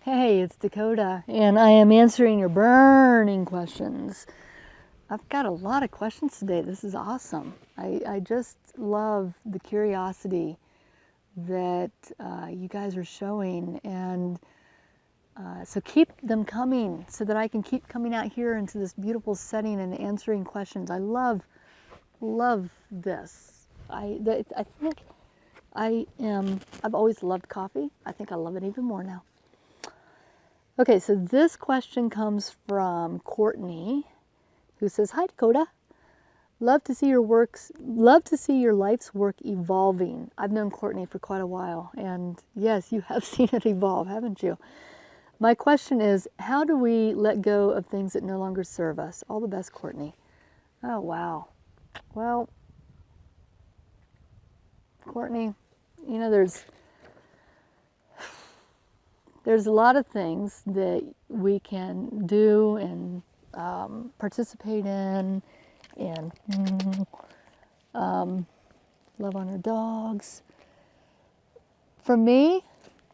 Hey, it's Dakota, and I am answering your burning questions. I've got a lot of questions today. This is awesome. I just love the curiosity that you guys are showing, and so keep them coming so that I can keep coming out here into this beautiful setting and answering questions. I love this. I think I've always loved coffee. I think I love it even more now. Okay, so this question comes from Courtney, who says, "Hi Dakota, love to see your life's work evolving." I've known Courtney for quite a while, and yes, you have seen it evolve, haven't you? My question is, how do we let go of things that no longer serve us? All the best, Courtney. Oh, wow. Well, Courtney, you know, there's a lot of things that we can do and participate in, and love on our dogs. For me,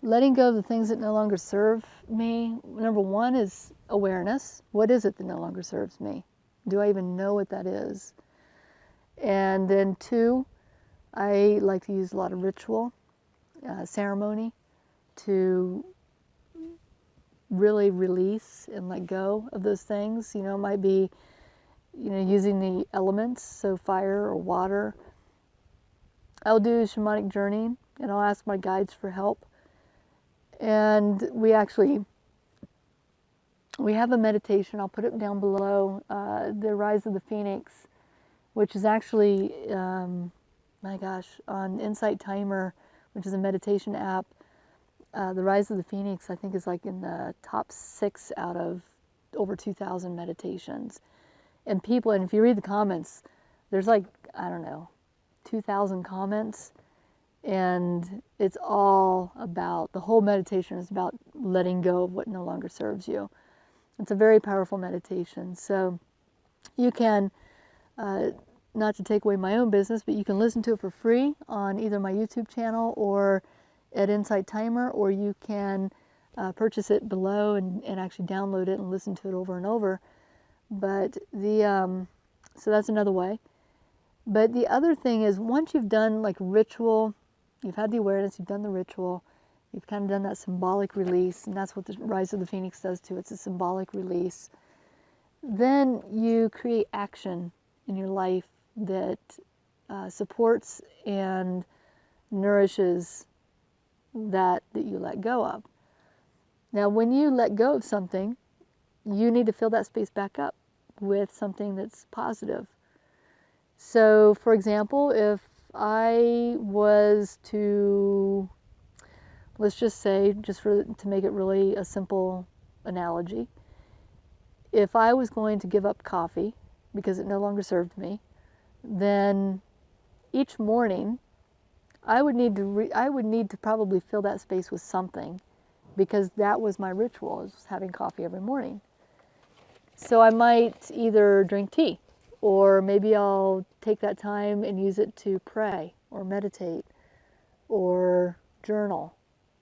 letting go of the things that no longer serve me, number one is awareness. What is it that no longer serves me? Do I even know what that is? And then two, I like to use a lot of ritual, ceremony to really release and let go of those things. You know, it might be, using the elements, so fire or water. I'll do shamanic journeying, and I'll ask my guides for help. And we have a meditation. I'll put it down below, the Rise of the Phoenix, which is actually, my gosh, on Insight Timer, which is a meditation app. The Rise of the Phoenix, I think, is like in the top 6 out of over 2,000 meditations. And if you read the comments, there's like, I don't know, 2,000 comments. And it's all about, the whole meditation is about letting go of what no longer serves you. It's a very powerful meditation. So you can, not to take away my own business, but you can listen to it for free on either my YouTube channel or at Insight Timer, or you can purchase it below and actually download it and listen to it over and over. But so that's another way. But the other thing is, once you've done like ritual, you've had the awareness, you've done the ritual, you've kind of done that symbolic release, and that's what the Rise of the Phoenix does too. It's a symbolic release. Then you create action in your life that supports and nourishes that you let go of. Now, when you let go of something, you need to fill that space back up with something that's positive. So, for example, if I was to, let's just say, to make it really a simple analogy, if I was going to give up coffee because it no longer served me, then each morning I would need to probably fill that space with something, because that was my ritual, was having coffee every morning. So I might either drink tea, or maybe I'll take that time and use it to pray or meditate or journal.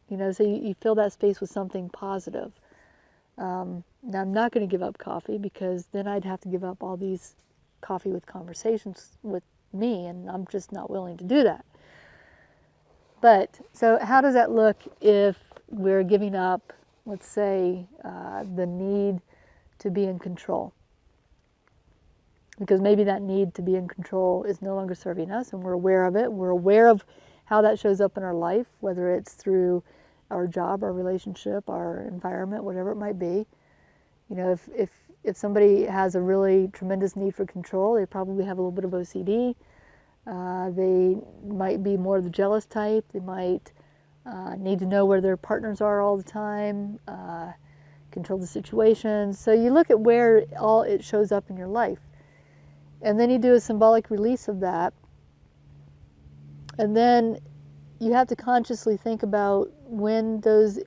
So you fill that space with something positive. Now, I'm not going to give up coffee, because then I'd have to give up all these coffee with conversations with me, and I'm just not willing to do that. But, so how does that look if we're giving up, let's say, the need to be in control? Because maybe that need to be in control is no longer serving us, and we're aware of it. We're aware of how that shows up in our life, whether it's through our job, our relationship, our environment, whatever it might be. If somebody has a really tremendous need for control, they probably have a little bit of OCD. They might be more of the jealous type. They might need to know where their partners are all the time, control the situation. So you look at where all it shows up in your life. And then you do a symbolic release of that. And then you have to consciously think about when those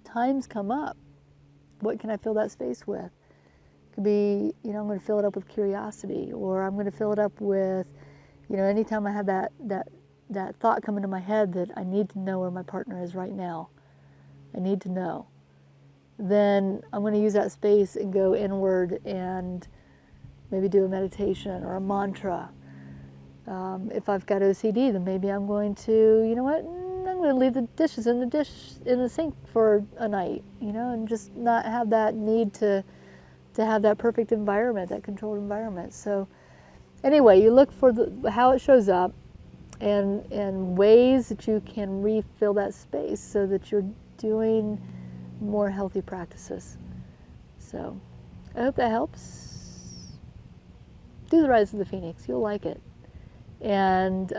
times come up. What can I fill that space with? It could be, I'm going to fill it up with curiosity, or I'm going to fill it up with, anytime I have that thought come into my head that I need to know where my partner is right now. I need to know. then I'm going to use that space and go inward and maybe do a meditation or a mantra. If I've got OCD, then maybe I'm going to, you know what, I'm going to leave the dishes in the sink for a night, you know, and just not have that need to have that perfect environment, that controlled environment. So anyway, you look for how it shows up and ways that you can refill that space so that you're doing more healthy practices. So I hope that helps. Do the Rise of the Phoenix. You'll like it. And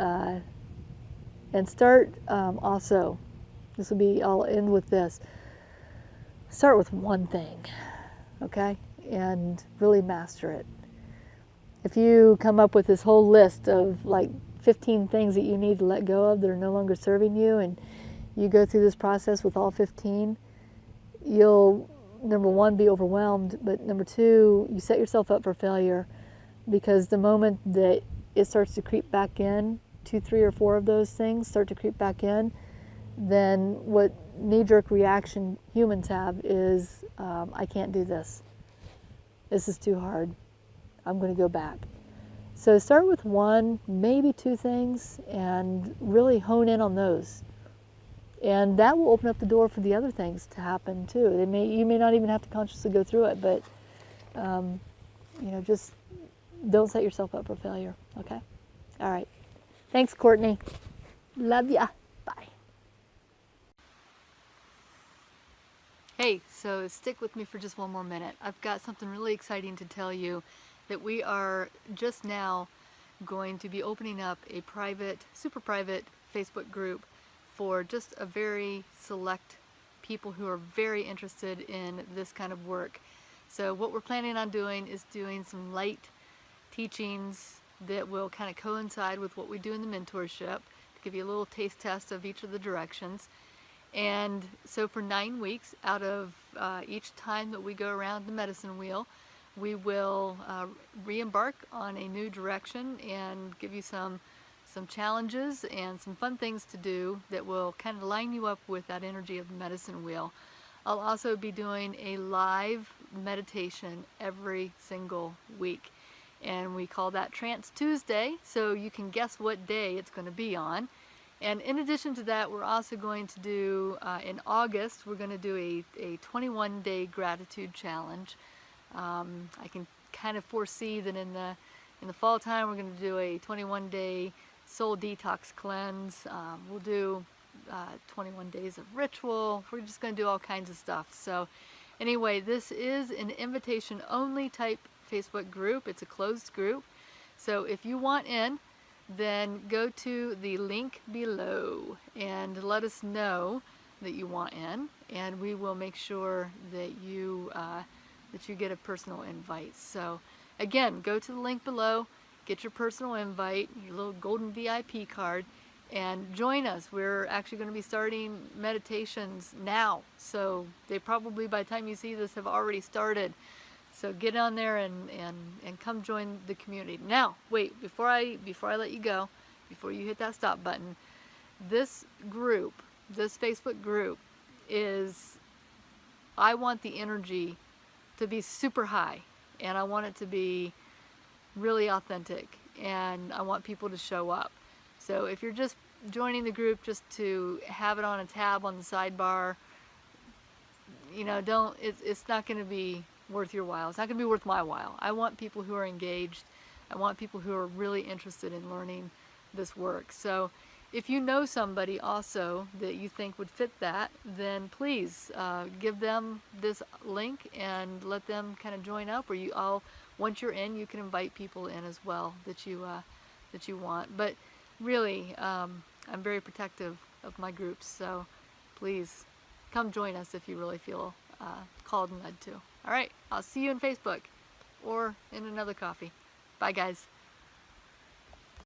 start also, this will be, I'll end with this. Start with one thing, okay? And really master it. If you come up with this whole list of like 15 things that you need to let go of that are no longer serving you, and you go through this process with all 15, you'll, number one, be overwhelmed, but number two, you set yourself up for failure, because the moment that it starts to creep back in, 2, 3, or 4 of those things start to creep back in, then what knee-jerk reaction humans have is, I can't do this. This is too hard. I'm going to go back. So start with 1, maybe 2 things, and really hone in on those. And that will open up the door for the other things to happen too. You may not even have to consciously go through it, but you know, just don't set yourself up for failure, okay? All right. Thanks, Courtney. Love ya. Bye. Hey, so stick with me for just one more minute. I've got something really exciting to tell you, that we are just now going to be opening up a private, super private Facebook group for just a very select people who are very interested in this kind of work. So what we're planning on doing is doing some light teachings that will kind of coincide with what we do in the mentorship, to give you a little taste test of each of the directions. And so for 9 weeks, out of each time that we go around the medicine wheel, we will re-embark on a new direction and give you some challenges and some fun things to do that will kind of line you up with that energy of the medicine wheel. I'll also be doing a live meditation every single week, and we call that Trance Tuesday, so you can guess what day it's going to be on. And in addition to that, we're also going to do, in August, we're going to do a 21-day gratitude challenge. I can kind of foresee that in the fall time, we're going to do a 21-day soul detox cleanse. We'll do 21 days of ritual. We're just going to do all kinds of stuff. So anyway, this is an invitation-only type Facebook group. It's a closed group. So if you want in, then go to the link below and let us know that you want in, and we will make sure that you get a personal invite. So again, go to the link below, get your personal invite, your little golden VIP card, and join us. We're actually going to be starting meditations now, so they probably, by the time you see this, have already started. So get on there and come join the community. Now, wait, before I let you go, before you hit that stop button, this group, this Facebook group is, I want the energy to be super high, and I want it to be really authentic, and I want people to show up. So if you're just joining the group just to have it on a tab on the sidebar, you know, it's not going to be worth your while. It's not going to be worth my while. I want people who are engaged. I want people who are really interested in learning this work. So if you know somebody also that you think would fit that, then please give them this link and let them kind of join up. Or once you're in, you can invite people in as well that you want. But really, I'm very protective of my groups, so please come join us if you really feel called and led to. All right, I'll see you on Facebook or in another coffee. Bye, guys.